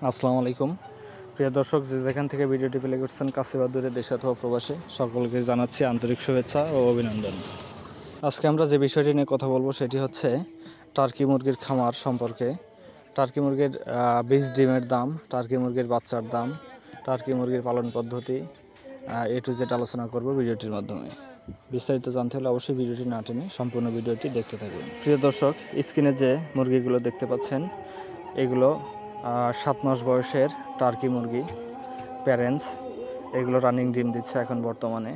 আসসালামু আলাইকুম প্রিয় দর্শক, যে যেখান থেকে ভিডিওটি প্লে করছেন কাছে বা দূরে, দেশে অথবা প্রবাসে, সকলকে জানাচ্ছি আন্তরিক শুভেচ্ছা ও অভিনন্দন। আজকে আমরা যে বিষয়টি নিয়ে কথা বলবো সেটি হচ্ছে টার্কি মুরগির খামার সম্পর্কে। টার্কি মুরগির বীজ ডিমের দাম, টার্কি মুরগির বাচ্চার দাম, টার্কি মুরগির পালন পদ্ধতি, এ টু জেড আলোচনা করব ভিডিওটির মাধ্যমে। বিস্তারিত জানতে হলে অবশ্যই ভিডিওটি না টেনে সম্পূর্ণ ভিডিওটি দেখতে থাকুন। প্রিয় দর্শক, স্ক্রিনে যে মুরগিগুলো দেখতে পাচ্ছেন এগুলো 7 মাস বয়সের টার্কি মুরগি, প্যারেন্টস। এগুলো রানিং ডিম দিচ্ছে এখন বর্তমানে।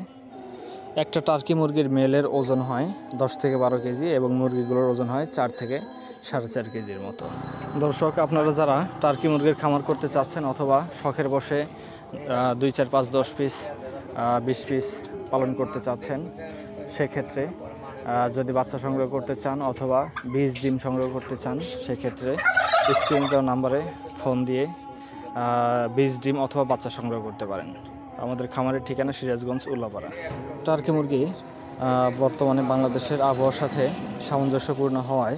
একটা টার্কি মুরগির মেলের ওজন হয় 10 থেকে 12 কেজি এবং মুরগিগুলোর ওজন হয় 4 থেকে 4.5 কেজির মতো। দর্শক, আপনারা যারা টার্কি মুরগির খামার করতে চাচ্ছেন অথবা শখের বসে 2, 4, 5, 10 পিস 20 পিস পালন করতে চাচ্ছেন, সেক্ষেত্রে যদি বাচ্চা সংগ্রহ করতে চান অথবা বীজ ডিম সংগ্রহ করতে চান, সেক্ষেত্রে স্ক্রিনে দেওয়া নাম্বারে ফোন দিয়ে বীজ ডিম অথবা বাচ্চা সংগ্রহ করতে পারেন। আমাদের খামারের ঠিকানা সিরাজগঞ্জ, উল্লাপাড়া। টার্কি মুরগি বর্তমানে বাংলাদেশের আবহাওয়ার সাথে সামঞ্জস্যপূর্ণ হওয়ায়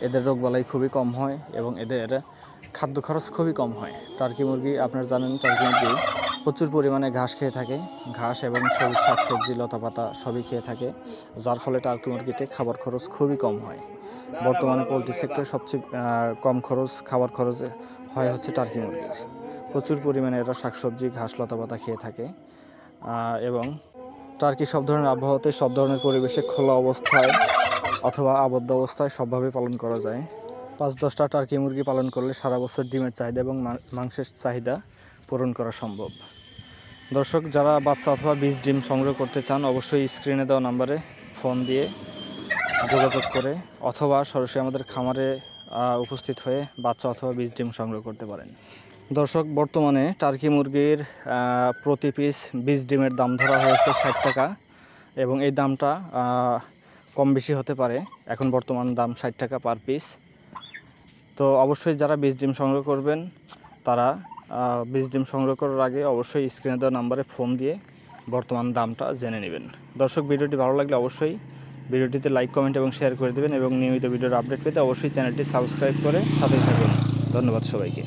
এদের রোগবালাই খুবই কম হয় এবং এদের খাদ্য খরচ খুবই কম হয়। টার্কি মুরগি, আপনারা জানেন, টার্কি মুরগি প্রচুর পরিমাণে ঘাস খেয়ে থাকে। ঘাস এবং সবুজ শাকসবজি, লতাপাতা সবই খেয়ে থাকে, যার ফলে টার্কি মুরগিতে খাবার খরচ খুবই কম হয়। বর্তমানে পোলট্রি সেক্টরে সবচেয়ে কম খরচ খাবার খরচ হয় হচ্ছে টার্কি মুরগির। প্রচুর পরিমাণে এরা শাকসবজি, ঘাস, লতাপাতা খেয়ে থাকে এবং টার্কি সব ধরনের আবহাওয়াতে, সব ধরনের পরিবেশে, খোলা অবস্থায় অথবা আবদ্ধ অবস্থায় সবভাবে পালন করা যায়। 5-10টা টার্কি মুরগি পালন করলে সারা বছর ডিমের চাহিদা এবং মাংসের চাহিদা পূরণ করা সম্ভব। দর্শক, যারা বাচ্চা অথবা বীজ ডিম সংগ্রহ করতে চান, অবশ্যই স্ক্রিনে দেওয়া নাম্বারে ফোন দিয়ে যোগাযোগ করে অথবা সরাসরি আমাদের খামারে উপস্থিত হয়ে বাচ্চা অথবা বীজ ডিম সংগ্রহ করতে পারেন। দর্শক, বর্তমানে টার্কি মুরগির প্রতি পিস বীজ ডিমের দাম ধরা হয়েছে 60 টাকা এবং এই দামটা কম বেশি হতে পারে। এখন বর্তমান দাম 60 টাকা পার পিস। তো অবশ্যই যারা বীজ ডিম সংগ্রহ করবেন তারা বীজ ডিম সংগ্রহ করার আগে অবশ্যই স্ক্রিনে দেওয়া নাম্বারে ফোন দিয়ে বর্তমান দামটা জেনে নেবেন। দর্শক, ভিডিওটি ভালো লাগলে অবশ্যই ভিডিওটিতে লাইক, কমেন্ট এবং শেয়ার করে দেবেন এবং নিয়মিত ভিডিওর আপডেট পেতে অবশ্যই চ্যানেলটি সাবস্ক্রাইব করে সাথেই থাকুন। ধন্যবাদ সবাইকে।